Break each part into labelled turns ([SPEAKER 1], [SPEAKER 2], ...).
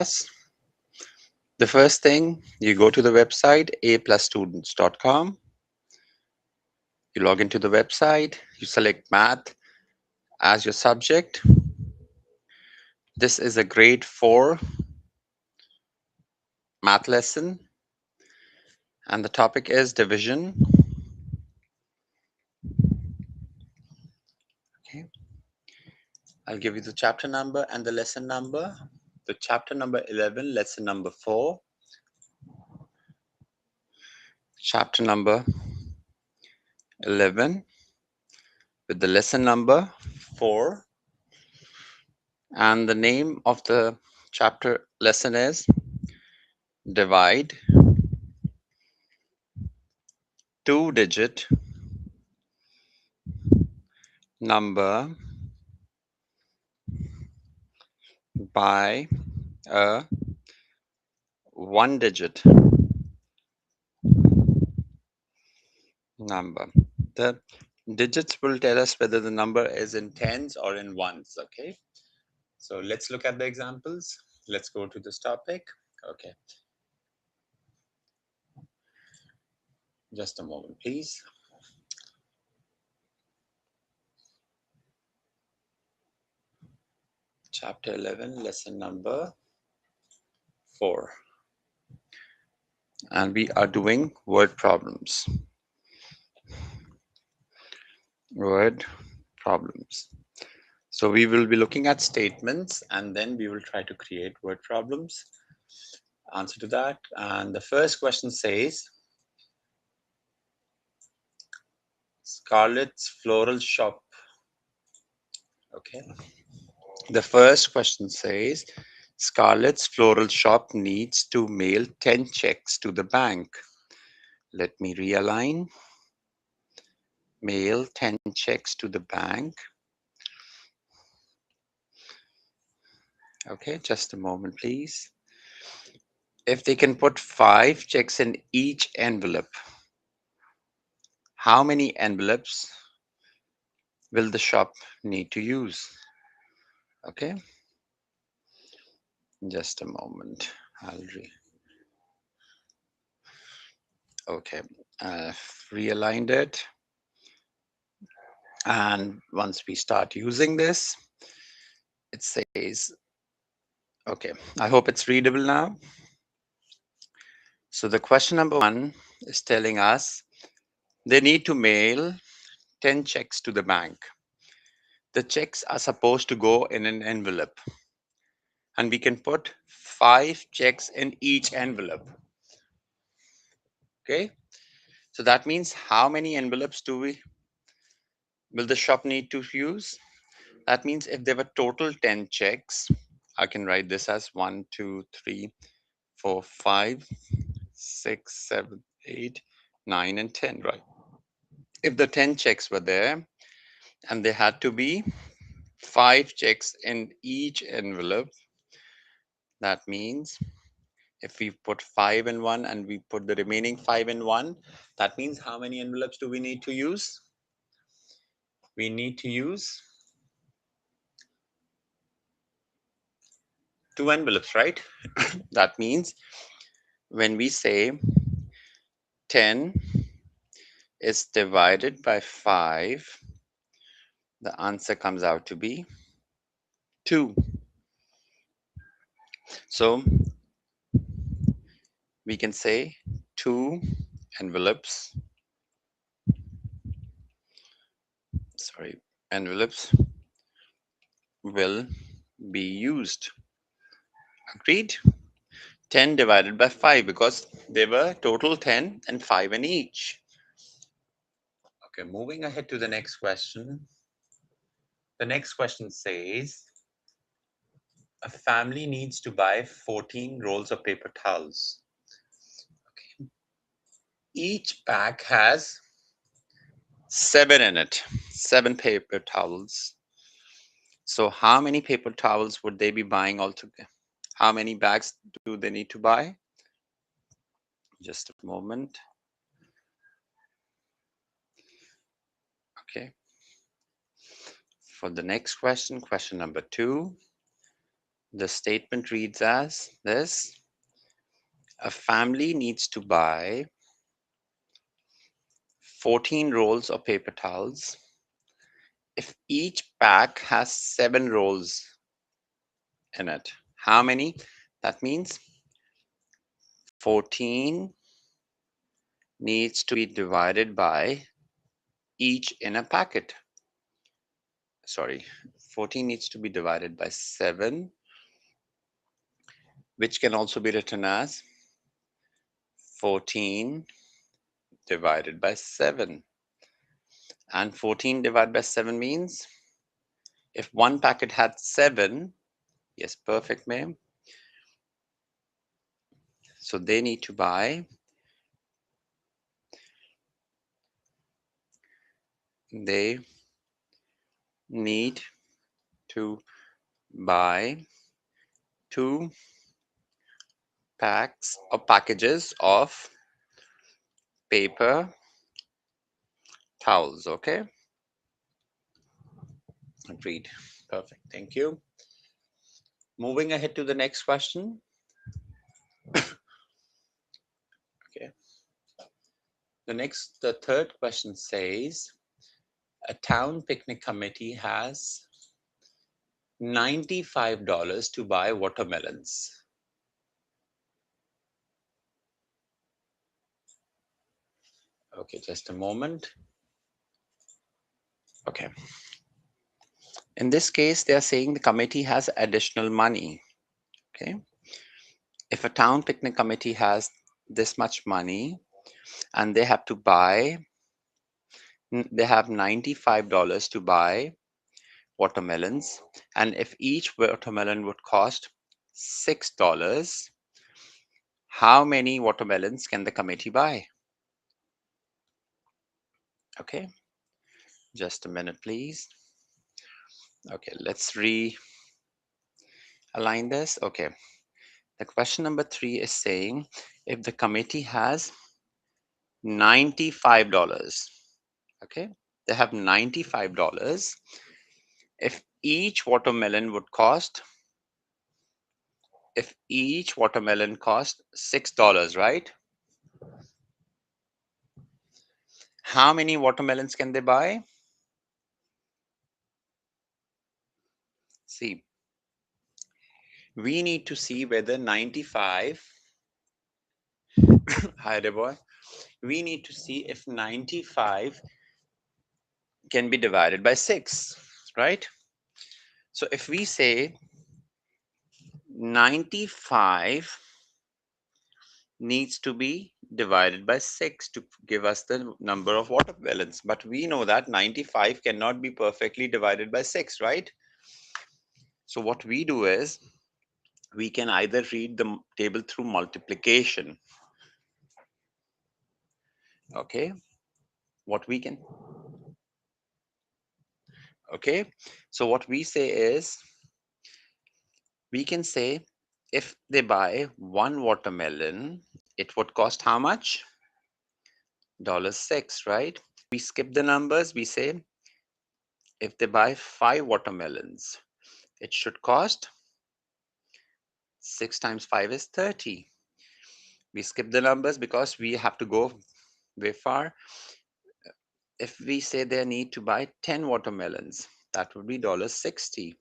[SPEAKER 1] The first thing, you go to the website aplusstudents.com. You log into the website, you select math as your subject. This is a grade 4 math lesson, and the topic is division. Okay. I'll give you the chapter number and the lesson number. The chapter number 11, lesson number 4. Chapter number 11 with the lesson number 4. And the name of the chapter lesson is Divide Two-Digit Number by a one-digit number. The digits will tell us whether the number is in tens or in ones. Okay, so let's look at the examples. Let's go to this topic. Okay, just a moment, please. Chapter 11, lesson number 4. And we are doing word problems. Word problems. So we will be looking at statements and then we will try to create word problems. Answer to that. And the first question says, Scarlett's Floral Shop. Okay. The first question says, Scarlett's Floral Shop needs to mail 10 checks to the bank. Let me realign. Mail 10 checks to the bank. Okay, just a moment, please. If they can put 5 checks in each envelope, how many envelopes will the shop need to use? Okay, just a moment. Okay, I've realigned it. And once we start using this, it says, okay, I hope it's readable now. So the question number 1 is telling us they need to mail 10 checks to the bank. The checks are supposed to go in an envelope, and we can put 5 checks in each envelope. Okay, so that means how many envelopes will the shop need to use? That means if there were total 10 checks, I can write this as 1, 2, 3, 4, 5, 6, 7, 8, 9, and 10, right? If the 10 checks were there and there had to be 5 checks in each envelope, that means if we put 5 in one and we put the remaining 5 in one, that means how many envelopes do we need to use? We need to use 2 envelopes, right? That means when we say 10 is divided by 5, the answer comes out to be 2. So we can say 2 envelopes, envelopes will be used. Agreed? 10 divided by 5 because they were total 10 and 5 in each. Okay, moving ahead to the next question. The next question says, a family needs to buy 14 rolls of paper towels. Okay. Each pack has 7 in it, 7 paper towels. So how many paper towels would they be buying altogether? How many bags do they need to buy? Just a moment. Okay. For the next question, question number 2, The statement reads as this: a family needs to buy 14 rolls of paper towels if each pack has 7 rolls in it. How many? That means 14 needs to be divided by each in a packet. Sorry, 14 needs to be divided by 7, which can also be written as 14 divided by 7. And 14 divided by 7 means if one packet had 7, yes, perfect, ma'am. So they need to buy, they need to buy 2 packs or packages of paper towels. Okay, agreed. Perfect. Thank you. Moving ahead to the next question. Okay. The third question says a town picnic committee has $95 to buy watermelons. Okay, just a moment. Okay. In this case, they are saying the committee has additional money. Okay. If a town picnic committee has this much money and they have to buy, they have $95 to buy watermelons. And if each watermelon would cost $6, how many watermelons can the committee buy? Okay, just a minute, please. Okay, let's realign this. Okay, the question number 3 is saying if the committee has $95, okay, they have $95. If each watermelon would cost, if each watermelon cost $6, right? How many watermelons can they buy? See, we need to see whether 95, hi boy, we need to see if 95 can be divided by 6, right? So if we say 95 needs to be divided by 6 to give us the number of watermelons, but we know that 95 cannot be perfectly divided by 6, right? So what we do is we can either read the table through multiplication. Okay, what we can, okay, so what we say is we can say if they buy one watermelon, it would cost how much? $6, right? We skip the numbers. We say if they buy 5 watermelons, it should cost 6 times 5 is 30. We skip the numbers because we have to go way far. If we say they need to buy 10 watermelons, that would be $60,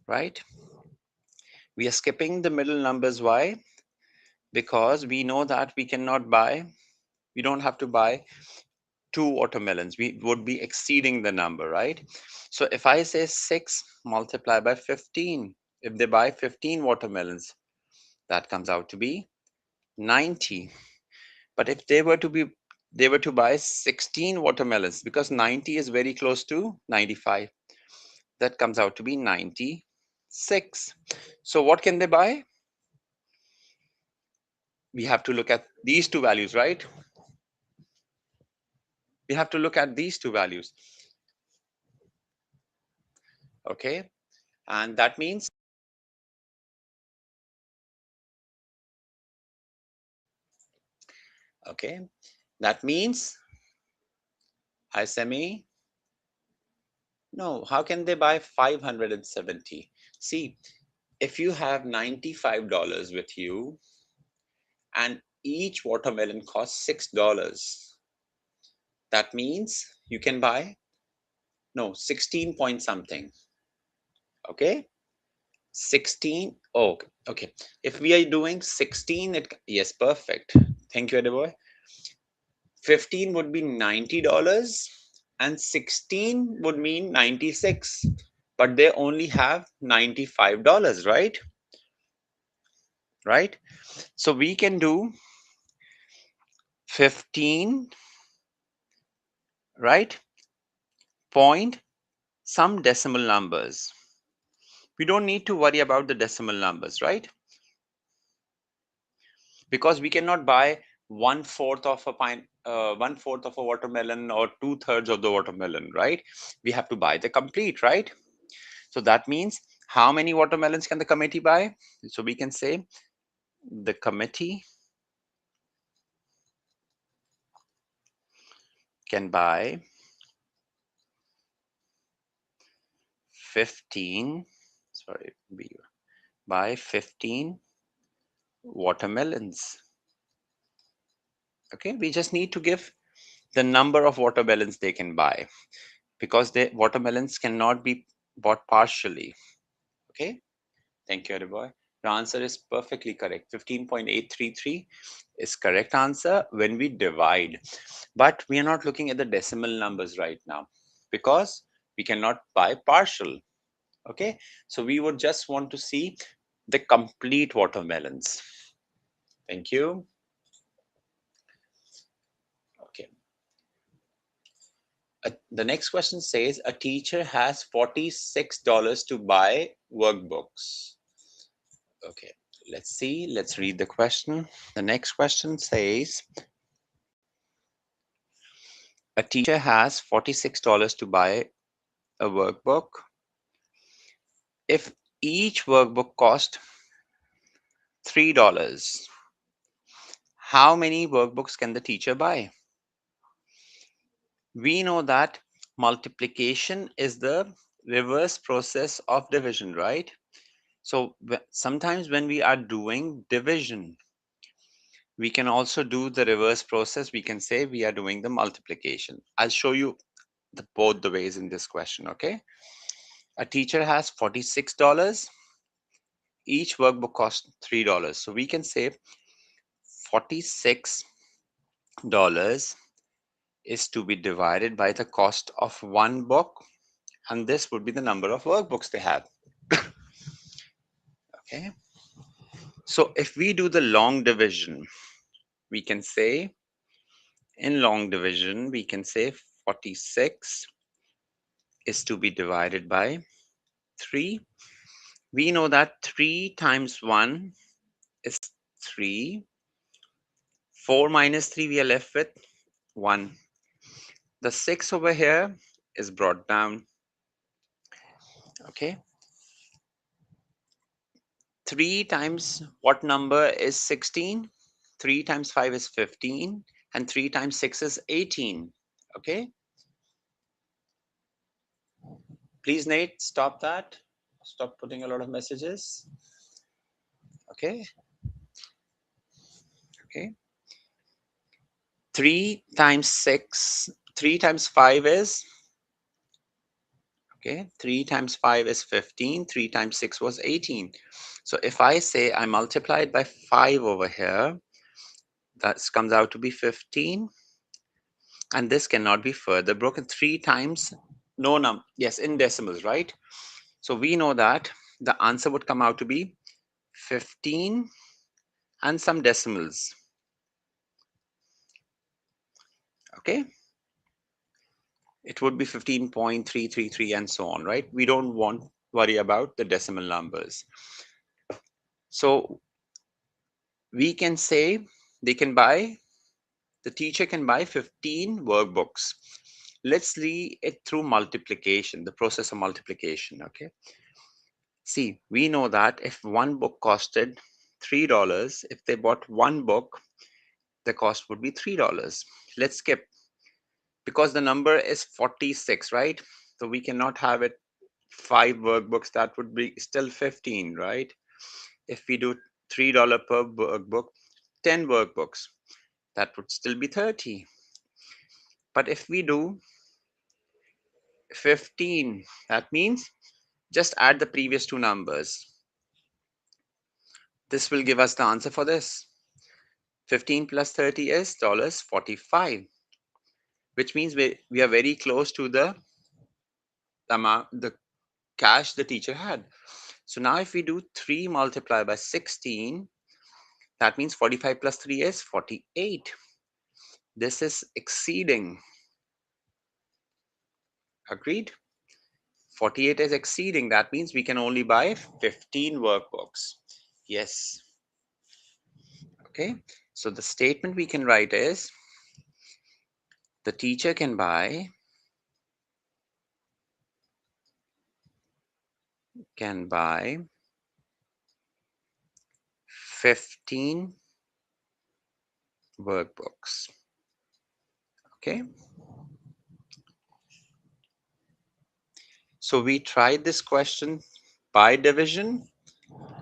[SPEAKER 1] right? We are skipping the middle numbers. Why? Because we know that we cannot buy, we don't have to buy 2 watermelons. We would be exceeding the number, right? So if I say 6 multiplied by 15, if they buy 15 watermelons, that comes out to be 90. But if they were to buy 16 watermelons, because 90 is very close to 95, that comes out to be 96. So what can they buy? We have to look at these two values, right? We have to look at these two values. Okay, and that means, okay, that means, hi Semi, no, how can they buy 570? See, If you have $95 with you and each watermelon costs $6, that means you can buy, no, 16 point something. Okay. 16. Oh, okay. If we are doing 16, yes, perfect. Thank you, Ediboy. 15 would be $90 and 16 would mean 96, but they only have $95, right? Right? So we can do 15, right? Point some decimal numbers. We don't need to worry about the decimal numbers, right? Because we cannot buy one fourth of a watermelon or two-thirds of the watermelon, right? We have to buy the complete, right? So that means how many watermelons can the committee buy? So we can say the committee can buy 15, sorry, buy 15 watermelons. Okay, we just need to give the number of watermelons they can buy because the watermelons cannot be bought partially. Okay, thank you, Boy. Your answer is perfectly correct. 15.833 is correct answer when we divide. But we are not looking at the decimal numbers right now because we cannot buy partial. Okay, so we would just want to see the complete watermelons. Thank you. Okay. The next question says a teacher has $46 to buy workbooks. Okay, let's see. Let's read the question. The next question says a teacher has $46 to buy a workbook. If each workbook cost $3, how many workbooks can the teacher buy? We know that multiplication is the reverse process of division, right? So sometimes when we are doing division, we can also do the reverse process. We can say we are doing the multiplication. I'll show you both the ways in this question, okay? A teacher has $46. Each workbook costs $3. So we can say $46 is to be divided by the cost of one book, and this would be the number of workbooks they have. Okay. So if we do the long division, we can say in long division, we can say 46 is to be divided by 3. We know that 3 times 1 is 3. 4 minus 3, we are left with 1. The 6 over here is brought down. Okay. 3 times what number is 16? 3 times 5 is 15 and 3 times 6 is 18. Okay. Please, Nate, stop that. Stop putting a lot of messages. Okay. Okay. 3 times 6, 3 times 5 is, okay, 3 times 5 is 15, 3 times 6 was 18. So if I say I multiply it by 5 over here, that comes out to be 15. And this cannot be further broken. 3 times, no yes, in decimals, right? So we know that the answer would come out to be 15 and some decimals. Okay. It would be 15.333 and so on, right? We don't want worry about the decimal numbers. So we can say they can buy, the teacher can buy 15 workbooks. Let's see it through multiplication, the process of multiplication. Okay. See, we know that if one book costed $3, if they bought one book, the cost would be $3. Let's skip because the number is 46, right? So we cannot have it 5 workbooks, that would be still 15, right? If we do $3 per workbook, 10 workbooks, that would still be 30. But if we do 15, that means just add the previous two numbers. This will give us the answer for this. 15 plus 30 is $45, which means we are very close to the amount, the cash the teacher had. So now if we do 3 multiplied by 16, that means 45 plus 3 is 48. This is exceeding. Agreed? 48 is exceeding. That means we can only buy 15 workbooks. Yes. Okay. So the statement we can write is the teacher can buy 15 workbooks. Okay. So we tried this question by division,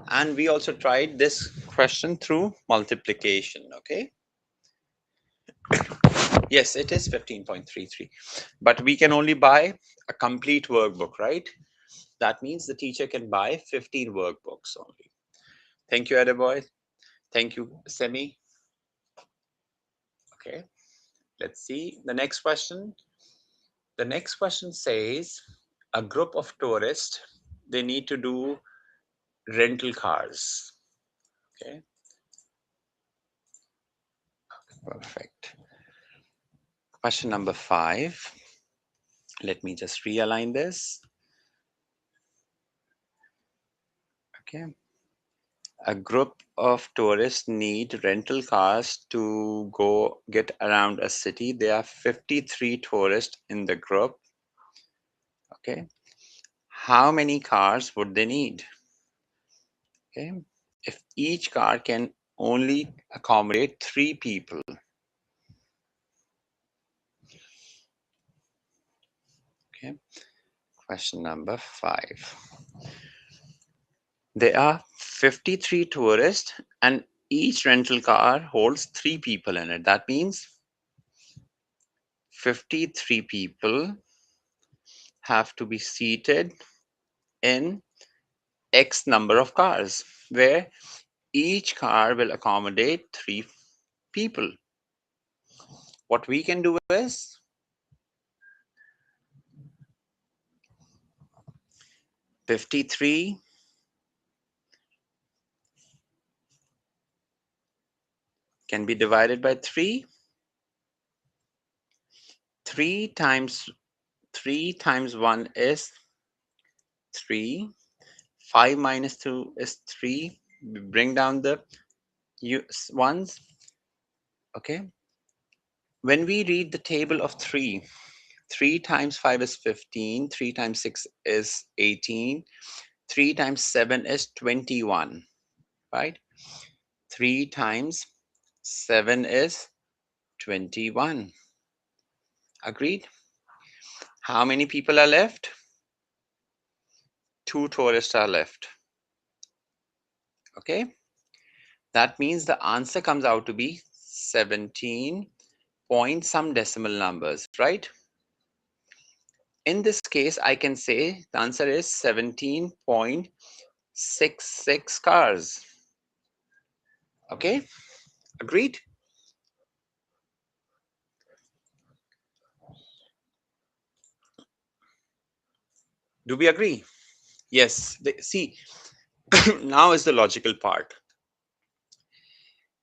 [SPEAKER 1] and we also tried this question through multiplication. Okay. Yes, it is 15.33, but we can only buy a complete workbook, right? That means the teacher can buy 15 workbooks only. Thank you, Adebayo. Thank you, Semi. Okay, let's see the next question. The next question says a group of tourists, they need to do rental cars. Okay, perfect. Question number 5. Let me just realign this. Okay. A group of tourists need rental cars to go get around a city. There are 53 tourists in the group. Okay. How many cars would they need? Okay. If each car can only accommodate 3 people. Okay. Question number 5. There are 53 tourists and each rental car holds 3 people in it. That means 53 people have to be seated in X number of cars, where each car will accommodate 3 people. What we can do is 53 can be divided by 3. 3 times 1 is 3. 5 minus 2 is 3. We bring down the ones. Okay. When we read the table of 3, 3 times 5 is 15. 3 times 6 is 18. 3 times 7 is 21. Right? 3 times 7 is 21. Agreed? How many people are left? 2 tourists are left. Okay. That means the answer comes out to be 17 point some decimal numbers, right? In this case, I can say the answer is 17.66 cars. Okay, agreed? Do we agree? Yes. See, now is the logical part.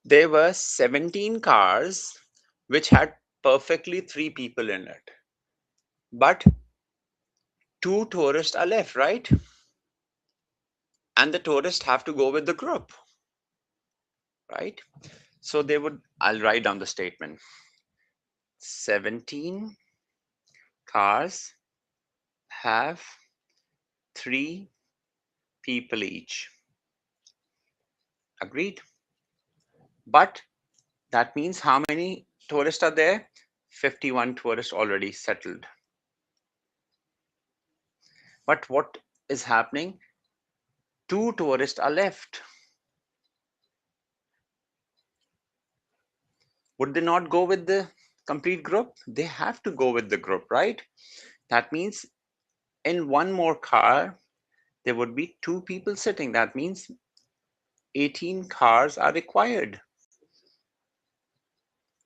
[SPEAKER 1] There were 17 cars which had perfectly 3 people in it. But 2 tourists are left, right? And the tourists have to go with the group, right? So I'll write down the statement. 17 cars have 3 people each. Agreed? But that means how many tourists are there? 51 tourists already settled. But what is happening? 2 tourists are left. Would they not go with the complete group? They have to go with the group, right? That means in one more car, there would be 2 people sitting. That means 18 cars are required.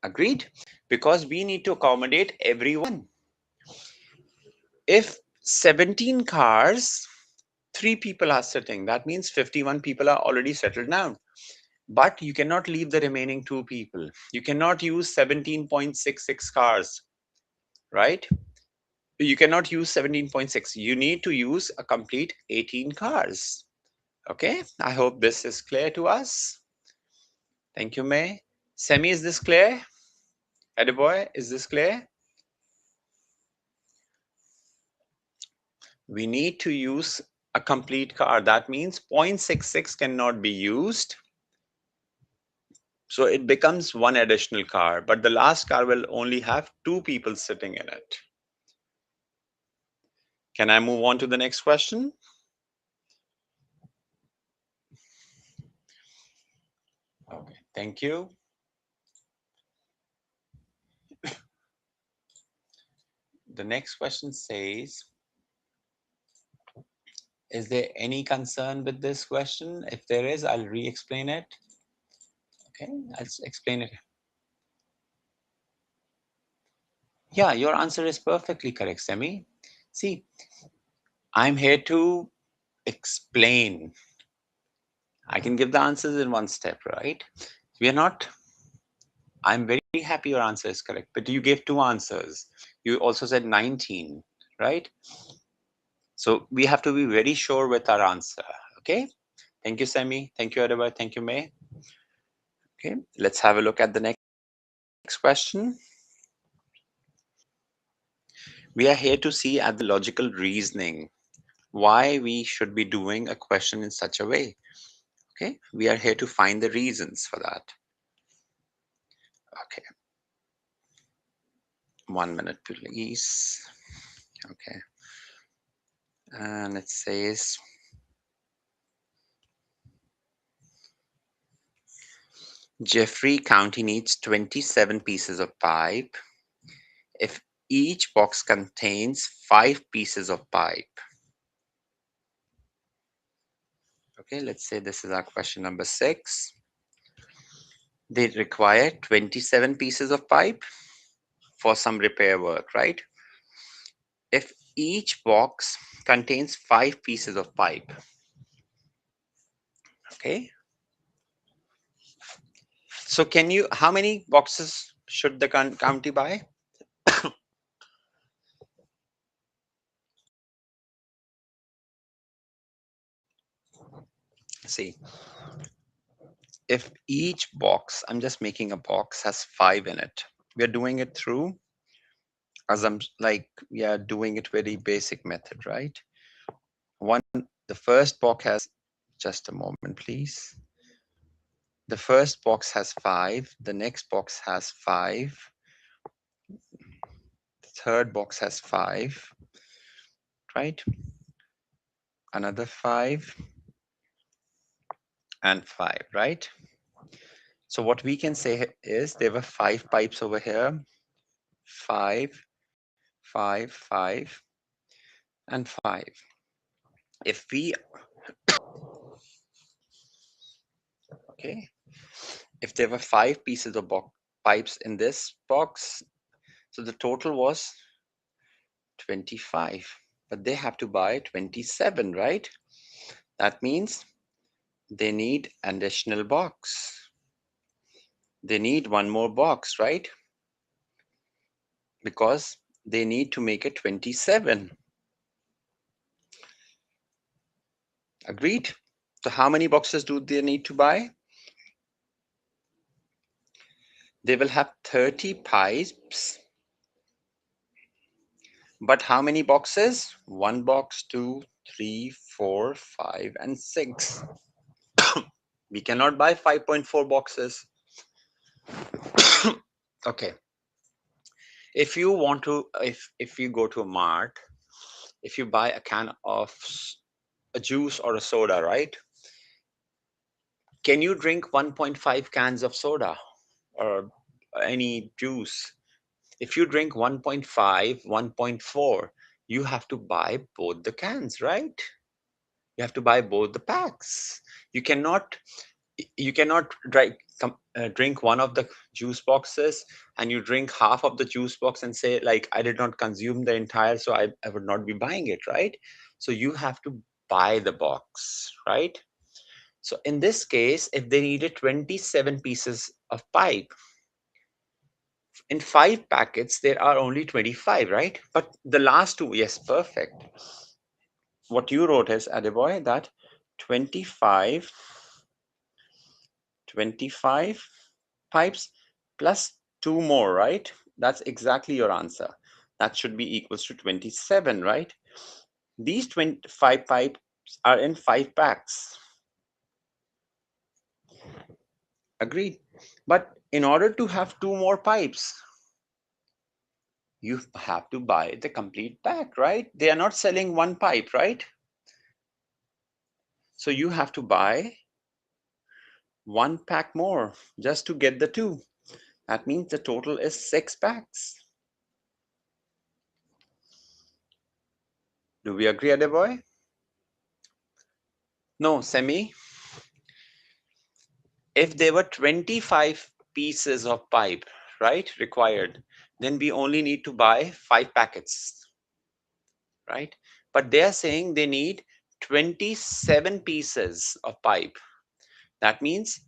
[SPEAKER 1] Agreed? Because we need to accommodate everyone. If 17 cars, 3 people are sitting, that means 51 people are already settled down. But you cannot leave the remaining 2 people. You cannot use 17.66 cars, right? You cannot use 17.6. You need to use a complete 18 cars. Okay, I hope this is clear to us. Thank you, May. Semi, is this clear? Ediboy, is this clear? We need to use a complete car. That means 0.66 cannot be used. So it becomes one additional car, but the last car will only have 2 people sitting in it. Can I move on to the next question? Okay, thank you. The next question says, is there any concern with this question? If there is, I'll re-explain it. Okay, let's explain it. Yeah, your answer is perfectly correct, Semi. See, I'm here to explain. I can give the answers in one step, right? We are not, I'm very happy your answer is correct, but you gave 2 answers. You also said 19, right? So we have to be very sure with our answer, okay? Thank you, Semi. Thank you, Ediba. Thank you, May. Okay, let's have a look at the next question. We are here to see at the logical reasoning why we should be doing a question in such a way. Okay, we are here to find the reasons for that. Okay, 1 minute, please. Okay, and it says, Jeffrey County needs 27 pieces of pipe if each box contains 5 pieces of pipe. Okay, let's say this is our question number 6. They require 27 pieces of pipe for some repair work, right? If each box contains 5 pieces of pipe, okay? So can you, how many boxes should the county buy? See, if each box, I'm just making a box, has 5 in it, we are doing it through, as I'm like, we are doing it very basic method, right? The first box has, just a moment, please. The first box has 5, the next box has 5, the third box has 5, right? Another 5 and 5, right? So what we can say is there were 5 pipes over here, 5, 5, 5, and 5. If we, okay, if there were 5 pieces of pipes in this box, so the total was 25, but they have to buy 27, right? That means they need an additional box. They need one more box, right? Because they need to make it 27. Agreed? So how many boxes do they need to buy? They will have 30 pipes. But how many boxes? 1 box, 2, 3, 4, 5, and 6. We cannot buy 5.4 boxes. Okay. If you want to, if you go to a mart if you buy a can of a juice or a soda, right? Can you drink 1.5 cans of soda or any juice? If you drink 1.5, 1.4, you have to buy both the cans, right? You have to buy both the packs. You cannot drink one of the juice boxes and you drink half of the juice box and say like I did not consume the entire, so I would not be buying it, right? So you have to buy the box, right? So in this case, if they needed 27 pieces of pipe, in 5 packets, there are only 25, right? But the last two, yes, perfect. What you wrote is, Adeboy, that 25, 25 pipes plus two more, right? That's exactly your answer. That should be equals to 27, right? These 25 pipes are in 5 packs. Agreed. But in order to have two more pipes, you have to buy the complete pack, right? They are not selling one pipe, right? So you have to buy one pack more just to get the two. That means the total is 6 packs. Do we agree, Adeboy? No, Semi. If there were 25 pieces of pipe, right, required, then we only need to buy 5 packets, right? But they are saying they need 27 pieces of pipe. That means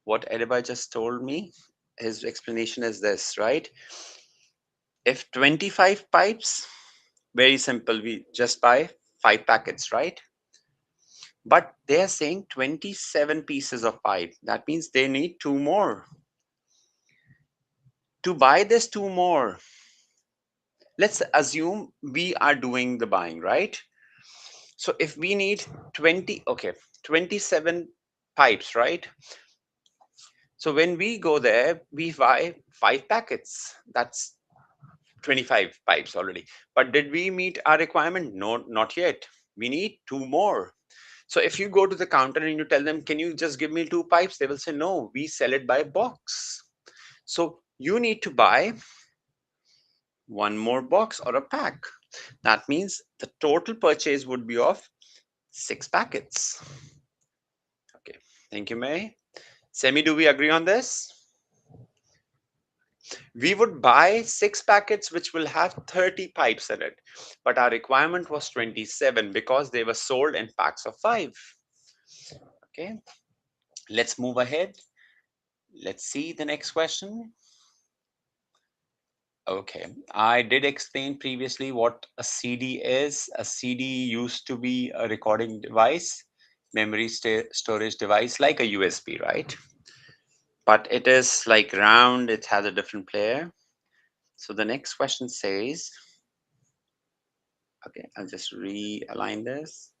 [SPEAKER 1] what Adeboy just told me, his explanation is this, right? If 25 pipes, very simple, we just buy 5 packets, right? But they're saying 27 pieces of pipe. That means they need two more. To buy this two more, let's assume we are doing the buying, right? So if we need 20, okay, 27 pipes, right? So when we go there, we buy 5 packets. That's 25 pipes already. But did we meet our requirement? No, not yet. We need two more. So if you go to the counter and you tell them, can you just give me 2 pipes? They will say, no, we sell it by box. So you need to buy one more box or a pack. That means the total purchase would be of 6 packets. Okay, thank you, May. Semi, do we agree on this? We would buy 6 packets which will have 30 pipes in it, but our requirement was 27 because they were sold in packs of 5. Okay, let's move ahead. Let's see the next question. Okay, I did explain previously what a CD is. A CD used to be a recording device, memory storage device, like a USB, right? But it is like round, it has a different player. So the next question says, okay, I'll just realign this.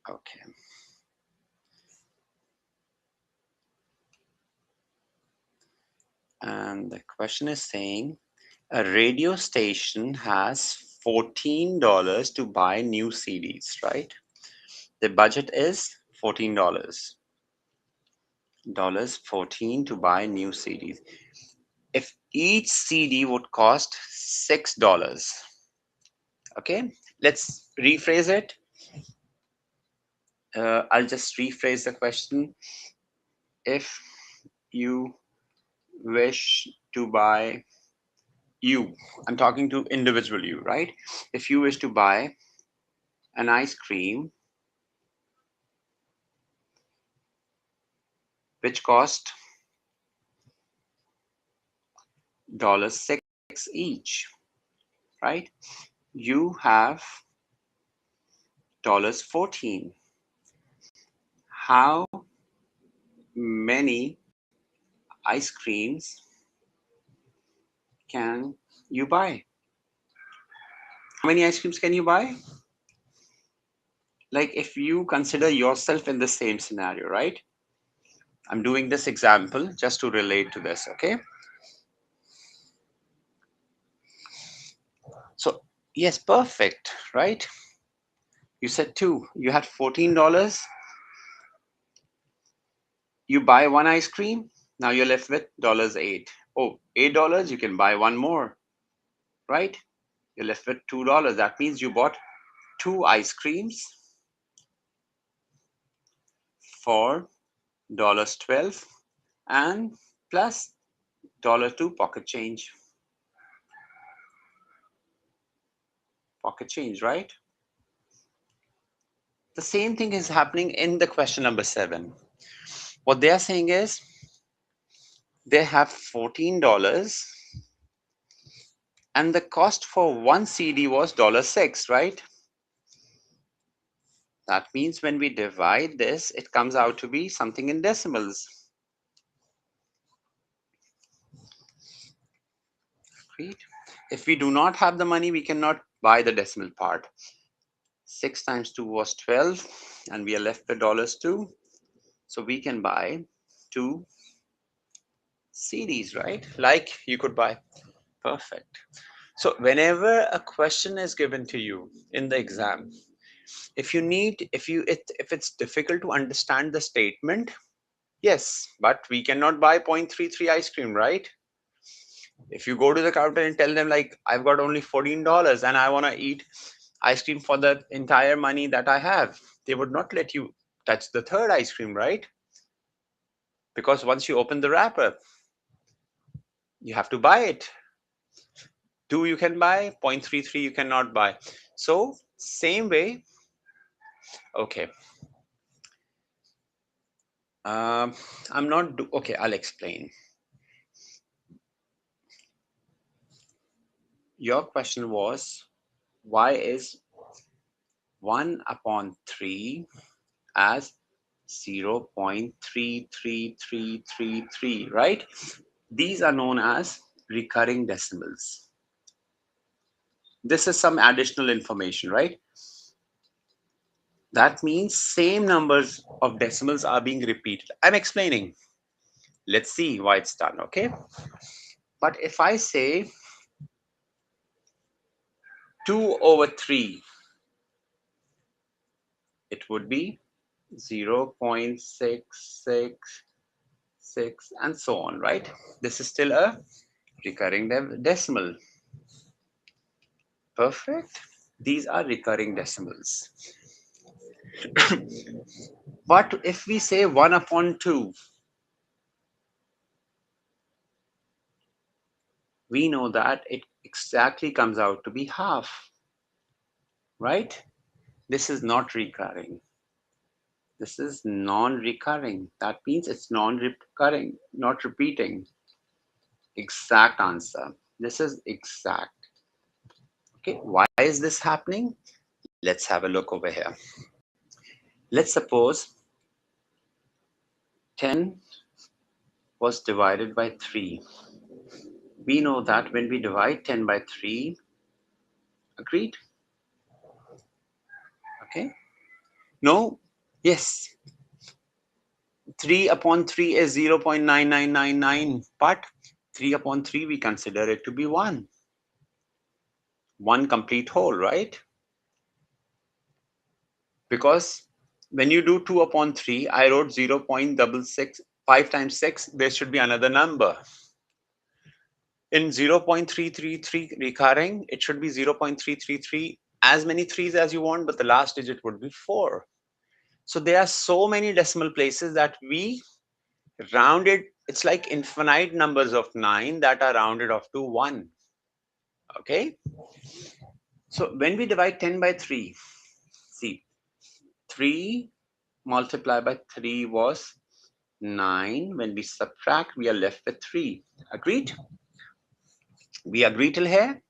[SPEAKER 1] Okay. And the question is saying, a radio station has $14 to buy new CDs, right? The budget is $14. 14 to buy new CDs. If each CD would cost $6, okay, let's rephrase it. I'll just rephrase the question. If you wish to buy you, I'm talking to individual you, right? If you wish to buy an ice cream which cost $6 each, right? You have $14. How many ice creams can you buy? How many ice creams can you buy? Like if you consider yourself in the same scenario, right? I'm doing this example just to relate to this, okay? Yes, perfect, right? You said 2. You had $14. You buy one ice cream. Now you're left with $8. Oh, $8, you can buy one more, right? You're left with $2. That means you bought 2 ice creams for $12 and plus $2 pocket change. Pocket change, right? The same thing is happening in the question number 7. What they are saying is they have $14 and the cost for one CD was $6, right? That means when we divide this, it comes out to be something in decimals. Great. If we do not have the money, we cannot buy the decimal part. 6 times 2 was 12, and we are left with $2. So we can buy 2 CDs, right? Like you could buy. Perfect. So whenever a question is given to you in the exam, if it's difficult to understand the statement, yes, but we cannot buy 0.33 ice cream, right? If you go to the counter and tell them like I've got only $14 and I want to eat ice cream for the entire money that I have, they would not let you touch the third ice cream, right? Because once you open the wrapper, you have to buy it. 2 you can buy, 0.33 you cannot buy. So same way. Okay. I'm not okay, I'll explain. Your question was, why is 1 upon 3 as 0.33333, right? These are known as recurring decimals. This is some additional information, right? That means same numbers of decimals are being repeated. I'm explaining. Let's see why it's done, okay? But if I say 2 over 3, it would be 0.666 and so on, right? This is still a recurring decimal. Perfect. These are recurring decimals. But if we say 1 upon 2, we know that it exactly comes out to be half, right? This is not recurring. This is non-recurring. That means it's non-recurring, not repeating. Exact answer. This is exact. Okay, why is this happening? Let's have a look over here. Let's suppose 10 was divided by 3. We know that when we divide 10 by 3, agreed? Okay. No? Yes. 3 upon 3 is 0.9999, but 3 upon 3, we consider it to be 1. One complete whole, right? Because when you do 2 upon 3, I wrote 0.66. 5 times 6, there should be another number. In 0.333 recurring, it should be 0.333, as many 3's as you want, but the last digit would be 4. So there are so many decimal places that we rounded. It's like infinite numbers of 9 that are rounded off to 1. Okay. So when we divide 10 by 3, see, 3 multiplied by 3 was 9. When we subtract, we are left with 3. Agreed? We agree till here?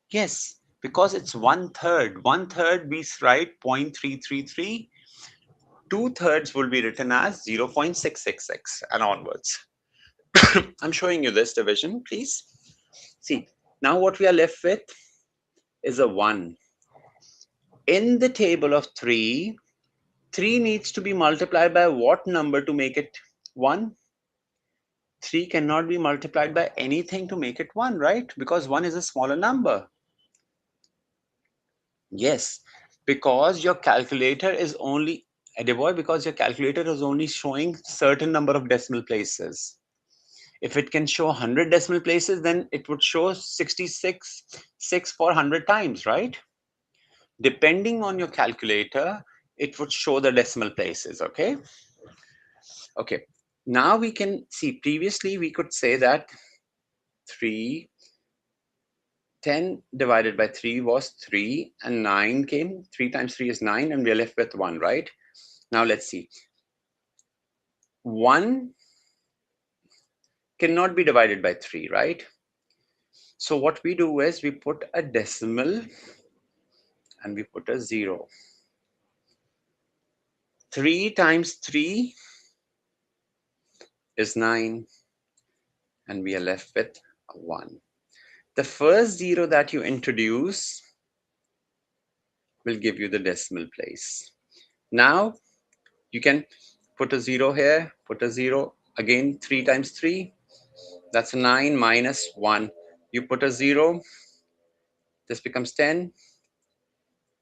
[SPEAKER 1] Yes, because it's 1/3. 1/3 we write 0.333. 2/3 will be written as 0.666 and onwards. I'm showing you this division, please. See, now what we are left with is a 1. In the table of 3, 3 needs to be multiplied by what number to make it 1? 3 cannot be multiplied by anything to make it 1, right? Because 1 is a smaller number. Yes, because your calculator is only, Adeboy, because your calculator is only showing certain number of decimal places. If it can show 100 decimal places, then it would show 66, 6 for 100 times, right? Depending on your calculator, it would show the decimal places, okay? Okay, now we can see, previously we could say that 3, 10 divided by 3 was 3, and 9 came. 3 times 3 is 9, and we're left with 1, right? Now let's see. 1 cannot be divided by 3, right? So what we do is we put a decimal and we put a 0. 3 times 3 is 9, and we are left with 1. The first 0 that you introduce will give you the decimal place. Now you can put a 0 here, put a 0 again. 3 times 3, that's 9 minus 1. You put a 0, this becomes 10,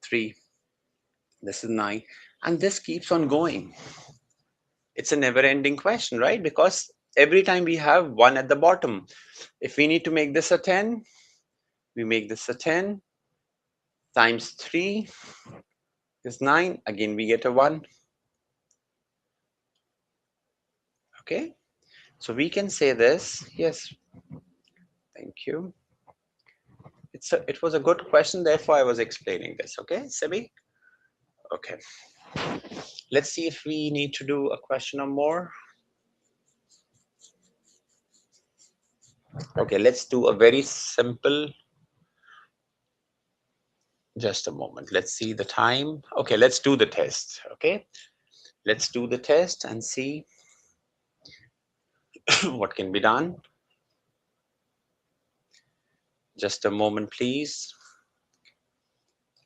[SPEAKER 1] 3, this is 9, and this keeps on going. It's a never-ending question, right? Because every time we have 1 at the bottom. If we need to make this a 10, we make this a 10 times 3 is 9. Again, we get a 1. Okay, so we can say this. Yes, thank you. It was a good question, therefore I was explaining this. Okay, Sebi? Okay, let's see if we need to do a question or more. Okay, let's do a very simple. Just a moment. Let's see the time. Okay, let's do the test. Okay, let's do the test and see what can be done. Just a moment, please.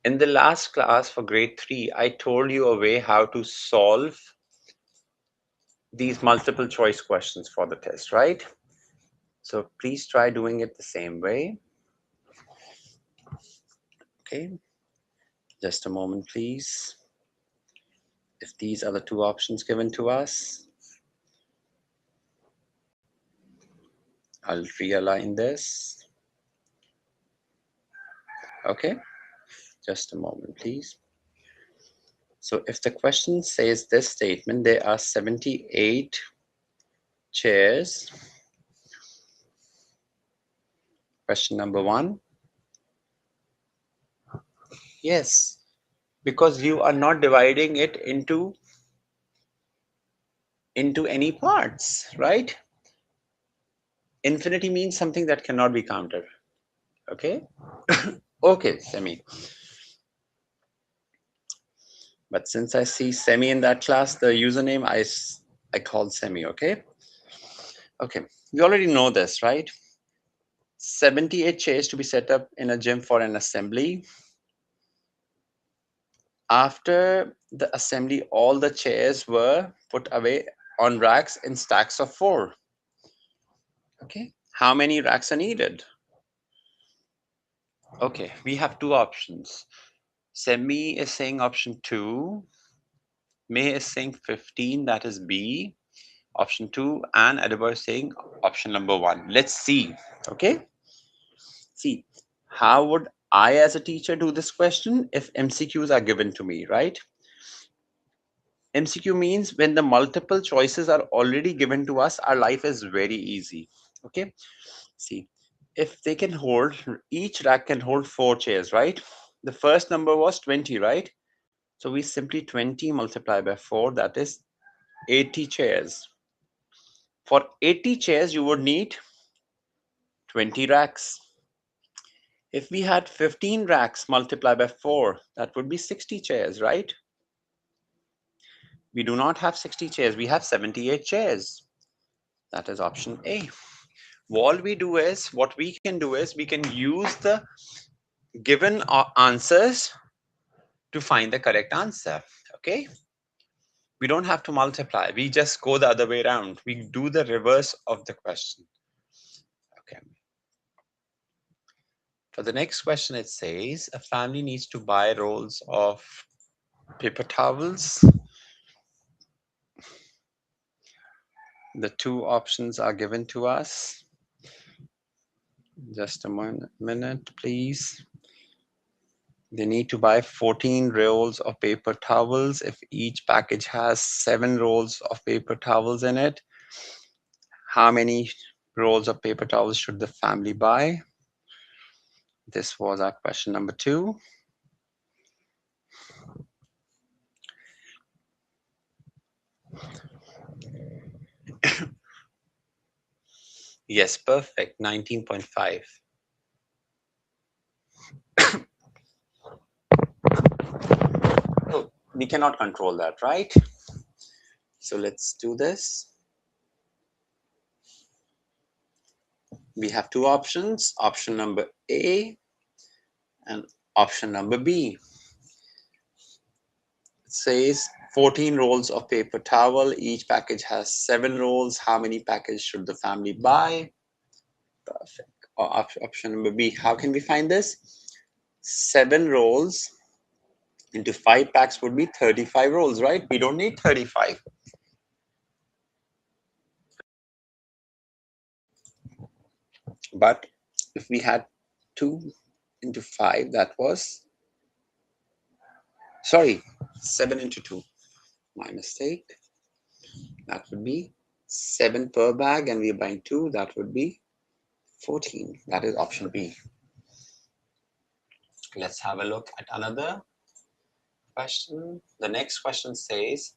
[SPEAKER 1] In the last class for grade 3, I told you a way how to solve these multiple choice questions for the test, right? So please try doing it the same way. Okay, just a moment, please. If these are the two options given to us, I'll realign this. Okay, just a moment, please. So if the question says this statement, there are 78 chairs. Question number 1. Yes, because you are not dividing it into any parts, right? Infinity means something that cannot be counted. Okay. Okay, Semi. But since I see Semi in that class, the username I called Semi. Okay. Okay, we already know this, right? 78 chairs to be set up in a gym for an assembly. After the assembly, all the chairs were put away on racks in stacks of 4. Okay, how many racks are needed? Okay, we have two options. Semi is saying option 2. May is saying 15, that is B, option 2, and Adibor is saying option number 1. Let's see. Okay, see, how would I as a teacher do this question if MCQs are given to me, right? MCQ means when the multiple choices are already given to us, our life is very easy. Okay, see, if they can hold, each rack can hold 4 chairs, right? The first number was 20, right? So we simply 20 multiply by 4, that is 80 chairs. For 80 chairs, you would need 20 racks. If we had 15 racks multiplied by 4, that would be 60 chairs, right? We do not have 60 chairs, we have 78 chairs. That is option A. What we can do is we can use the given answers to find the correct answer. Okay, we don't have to multiply, we just go the other way around, we do the reverse of the question. Okay, for the next question it says a family needs to buy rolls of paper towels. The two options are given to us. Just a minute, please. They need to buy 14 rolls of paper towels. If each package has 7 rolls of paper towels in it, how many rolls of paper towels should the family buy? This was our question number 2. Yes, perfect, 19.5. Oh, we cannot control that, right? So let's do this. We have two options, option number A and option number B. It says 14 rolls of paper towel. Each package has 7 rolls. How many packages should the family buy? Perfect. Or option number B. How can we find this? 7 rolls into 5 packs would be 35 rolls, right? We don't need 35. But if we had 2 into 5, that was, sorry, 7 into 2. My mistake. That would be 7 per bag, and we're buying 2. That would be 14. That is option B. Let's have a look at another question. The next question says,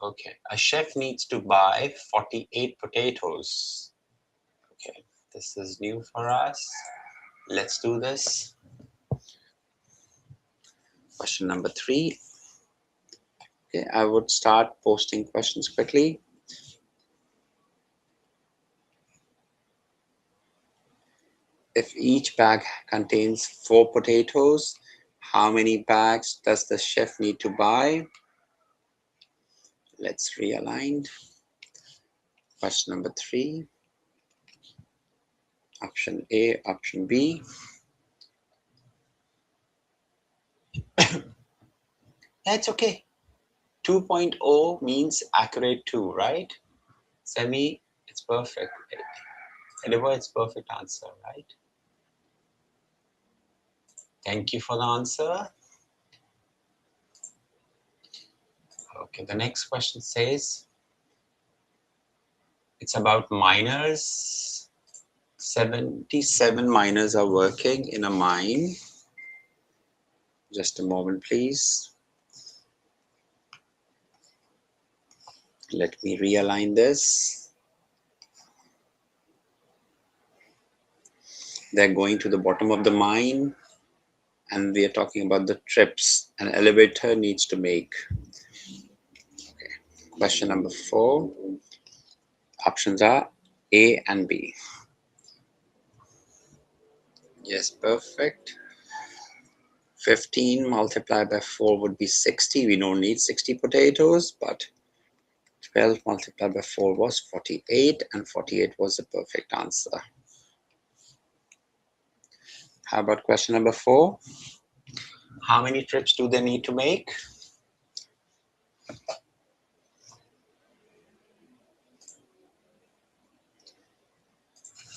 [SPEAKER 1] okay, a chef needs to buy 48 potatoes. Okay, this is new for us. Let's do this. Question number 3. Okay, I would start posting questions quickly. If each bag contains 4 potatoes, how many bags does the chef need to buy? Let's realign. Question number 3. Option A, option B. That's okay. 2.0 means accurate 2, right? Semi, it's perfect. Edible, it's perfect answer, right? Thank you for the answer. Okay, the next question says, it's about miners. 77 miners are working in a mine. Just a moment, please. Let me realign this. They're going to the bottom of the mine, and we are talking about the trips an elevator needs to make. Okay. Question number 4. Options are A and B. Yes, perfect. 15 multiplied by 4 would be 60. We don't need 60 potatoes, but 12 multiplied by 4 was 48, and 48 was the perfect answer. How about question number 4? How many trips do they need to make?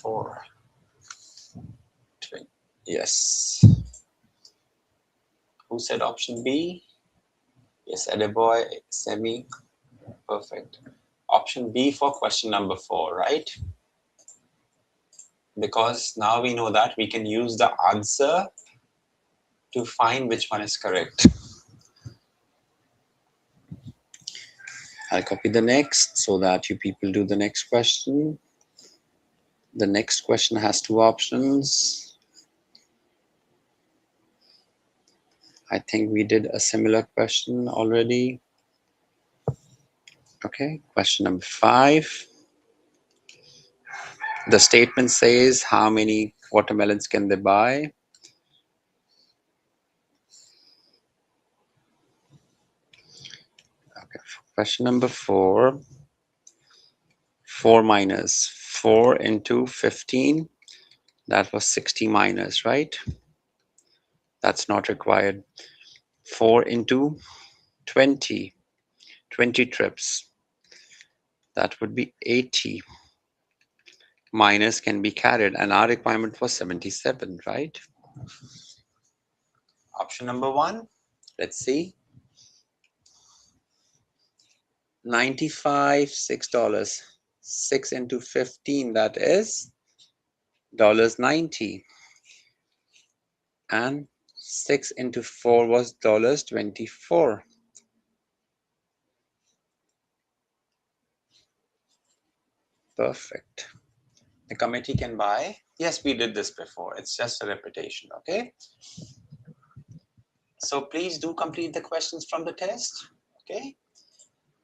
[SPEAKER 1] Four. Yes. Who said option B? Yes, Adeboy, Semi. Perfect. Option B for question number 4, right? Because now we know that we can use the answer to find which one is correct. I'll copy the next so that you people do the next question. The next question has 2 options. I think we did a similar question already. Okay, question number 5. The statement says how many watermelons can they buy? Question number 4. 4 minus 4 into 15. That was 60 minus, right? That's not required. 4 into 20. 20 trips. That would be 80. Minus can be carried, and our requirement was 77, right? Option number 1. Let's see. 95, $6. 6 into 15, that is $90. And 6 into 4 was $24. Perfect. The committee can buy. Yes, we did this before. It's just a repetition, okay? So please do complete the questions from the test, okay?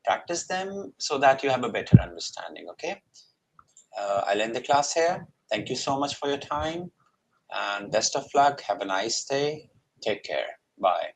[SPEAKER 1] Practice them so that you have a better understanding, okay? I'll end the class here. Thank you so much for your time and best of luck. Have a nice day. Take care. Bye.